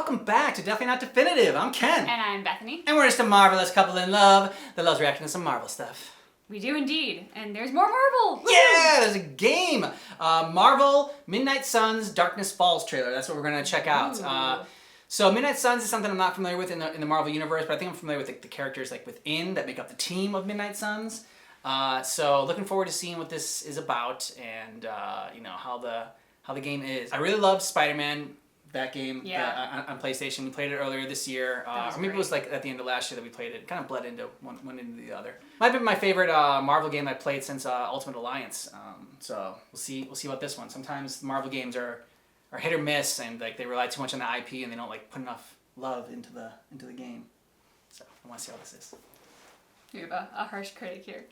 welcome back to Definitely Not Definitive. I'm Ken. And I'm Bethany. And we're just a marvelous couple in love that loves reacting to some Marvel stuff. We do indeed. And there's more Marvel! Woo! Yeah, there's a game. Marvel Midnight Suns Darkness Falls trailer. That's what we're going to check out. So Midnight Suns is something I'm not familiar with in the Marvel universe, but I think I'm familiar with the characters like within that make up the team of Midnight Suns. So looking forward to seeing what this is about and you know how the game is. I really loved Spider-Man. That game on PlayStation. We played it earlier this year. Or maybe it was like at the end of last year that we played it. It kind of bled into one into the other. Might have been my favorite Marvel game I played since Ultimate Alliance. So we'll see about this one. Sometimes Marvel games are hit or miss, and like they rely too much on the IP and they don't like put enough love into the game. So I want to see how this is. You have a harsh critic here.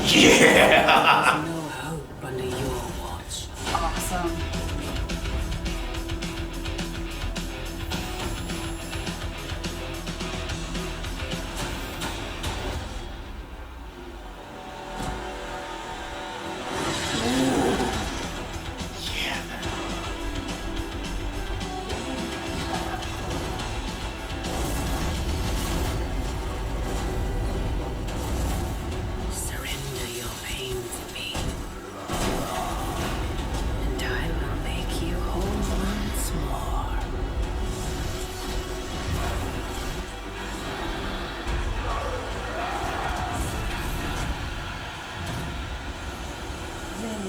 Yeah. There's no hope under your watch. Awesome. Surrender your pain to me, and I will make you whole once more. There,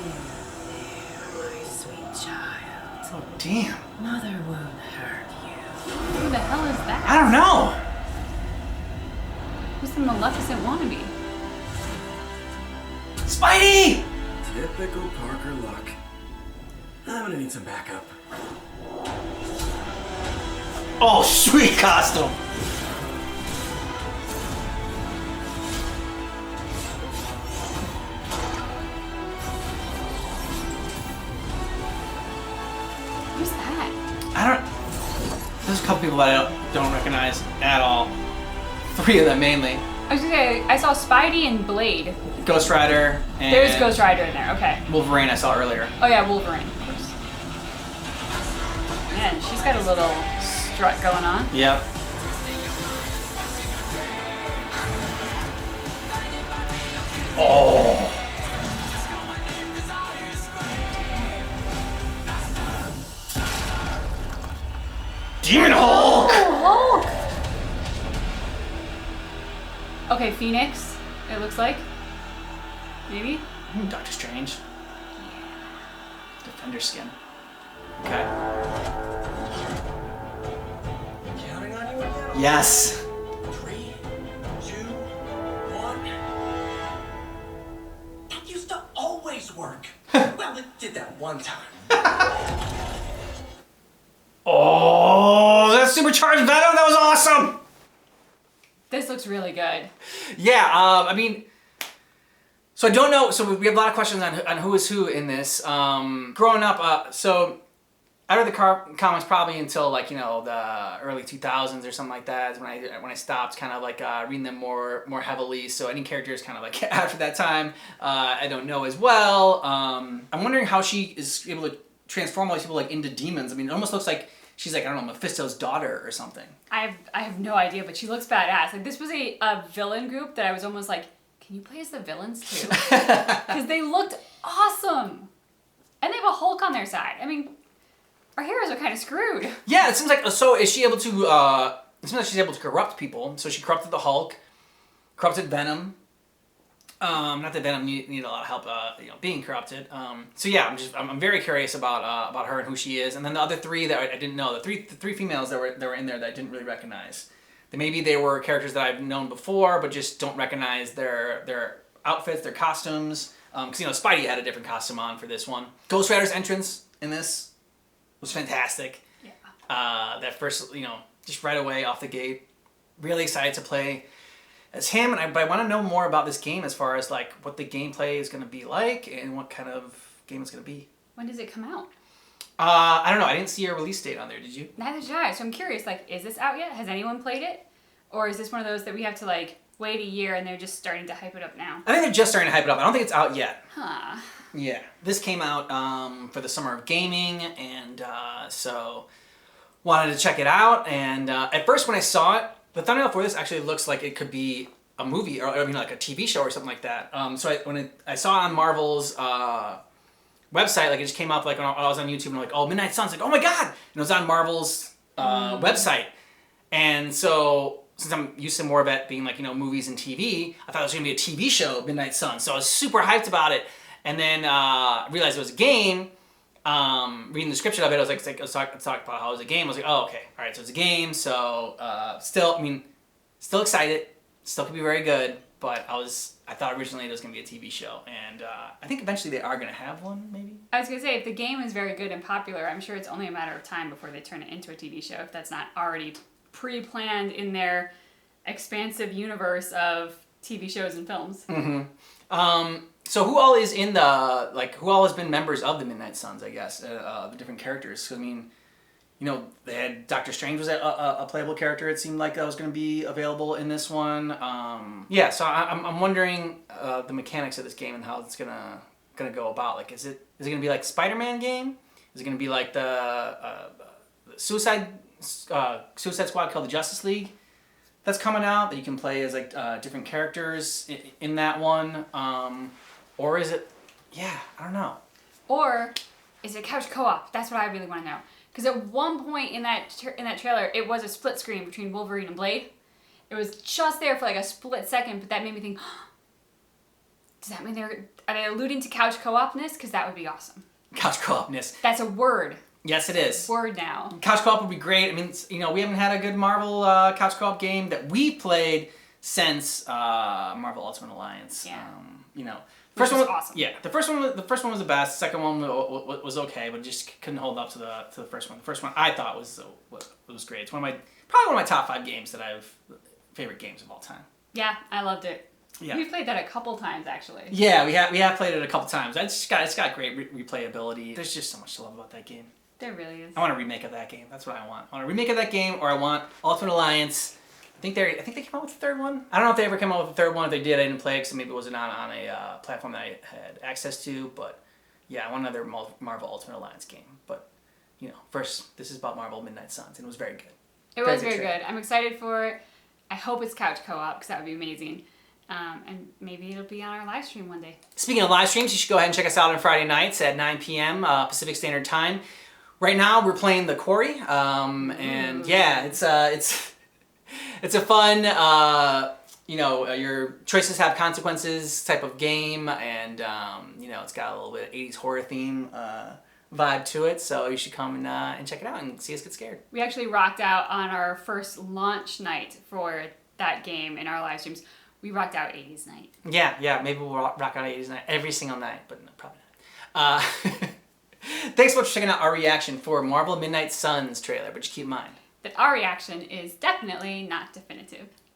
my sweet child. Oh damn. Mother won't hurt you. Who the hell is that? I don't know. Who's the Maleficent wannabe? Spidey. Typical Parker luck. I'm gonna need some backup. Oh, sweet costume. Who's that? I don't. There's a couple people that I don't recognize at all. 3 of them mainly. I was gonna say, I saw Spidey and Blade. Ghost Rider and There's Ghost Rider in there, okay. Wolverine I saw earlier. Oh yeah, Wolverine, of course. Man, she's got a little strut going on. Yep. Oh. Demon Hulk! Oh, Hulk! Okay, Phoenix, it looks like. Maybe? Doctor Strange. Defender skin. Okay. Counting on you again? Yes. 3, 2, 1. That used to always work. Well, it did that one time. Oh, that supercharged Venom, that was awesome! This looks really good. Yeah, I mean, so I don't know, so we have a lot of questions on who is who in this. Growing up, so I read the comics probably until like, you know, the early 2000s or something like that is when I stopped kind of like reading them more heavily. So any characters kind of like after that time, I don't know as well. I'm wondering how she is able to transform all these people like into demons. I mean, it almost looks like she's like, I don't know, Mephisto's daughter or something. I have no idea, but she looks badass. Like this was a villain group that I was almost like, can you play as the villains too? Because they looked awesome. And they have a Hulk on their side. I mean, our heroes are kind of screwed. Yeah, it seems like, so is she able to, it seems like she's able to corrupt people. So she corrupted the Hulk, corrupted Venom. Not that Venom need a lot of help, you know, being corrupted. So yeah, I'm very curious about her and who she is. And then the other 3 that I didn't know, the three females that were in there that I didn't really recognize. Maybe they were characters that I've known before, but just don't recognize their outfits, their costumes. Because you know, Spidey had a different costume on for this one. Ghost Rider's entrance in this was fantastic. Yeah. That first, you know, just right away off the gate, really excited to play as him. But I want to know more about this game as far as like what the gameplay is going to be like and what kind of game it's going to be. When does it come out? I don't know. I didn't see a release date on there. Did you? Neither did I. So I'm curious, like, is this out yet? Has anyone played it? Or is this one of those that we have to, like, wait a year and they're just starting to hype it up now. I think they're just starting to hype it up. I don't think it's out yet. Huh. Yeah. This came out for the summer of gaming, and so wanted to check it out. And at first when I saw it, the thumbnail for this actually looks like it could be a movie, or I mean like a TV show or something like that. So when I saw it on Marvel's website, like it just came up like when I was on YouTube and like, oh, Midnight Suns, like, oh my god! And it was on Marvel's website. And so since I'm used to more of it being like, movies and TV, I thought it was gonna be a TV show, Midnight Suns. So I was super hyped about it. And then realized it was a game. Reading the description of it, I was like, I was talking about how it was a game. I was like, oh, okay, all right, so it's a game. So still excited. Still could be very good. But I thought originally it was gonna be a TV show, and I think eventually they are gonna have one, maybe. I was gonna say, if the game is very good and popular, I'm sure it's only a matter of time before they turn it into a TV show, if that's not already pre-planned in their expansive universe of TV shows and films. Mm-hmm. So who all is in who all has been members of the Midnight Suns, I guess, the different characters? So, I mean, they had Doctor Strange was a playable character. It seemed like that was going to be available in this one. So I'm wondering the mechanics of this game and how it's gonna go about. Like, is it gonna be like Spider-Man game? Is it gonna be like the Suicide Squad called the Justice League that's coming out that you can play as like different characters in that one? Or is it? Yeah, I don't know. Or is it couch co-op? That's what I really want to know. Because at one point in that trailer, it was a split screen between Wolverine and Blade. It was just there for like a split second, but that made me think, does that mean are they alluding to couch co-opness? Because that would be awesome. Couch co-opness. That's a word. Yes, it is. Word now. Couch co-op would be great. I mean, we haven't had a good Marvel couch co-op game that we played since Marvel Ultimate Alliance. Yeah. First one was awesome. Yeah, the first one was the best. The second one was okay, but it just couldn't hold up to the first one. The first one I thought was great. It's probably one of my top 5 games that I've favorite games of all time. Yeah, I loved it. Yeah. We've played that a couple times actually. Yeah, we have played it a couple times. It's got great replayability. There's just so much to love about that game. There really is. I want a remake of that game. That's what I want. I want a remake of that game, or I want Ultimate Alliance. I think they came out with the third one. I don't know if they ever came out with the third one. If they did, I didn't play it because maybe it wasn't on a platform that I had access to. But yeah, I want another Marvel Ultimate Alliance game. But first, this is about Marvel Midnight Suns, and it was very good. It was very good. I'm excited for it. I hope it's couch co-op because that would be amazing. And maybe it'll be on our live stream one day. Speaking of live streams, you should go ahead and check us out on Friday nights at 9 p.m. Pacific Standard Time. Right now, we're playing The Quarry, and yeah, it's a fun, your choices have consequences type of game, and it's got a little bit of 80s horror theme vibe to it, so you should come and check it out and see us get scared. We actually rocked out on our first launch night for that game in our live streams. We rocked out 80s night. Yeah, maybe we'll rock out 80s night every single night, but no, probably not. Thanks so much for checking out our reaction for Marvel Midnight Suns trailer, but just keep in mind that our reaction is definitely not definitive.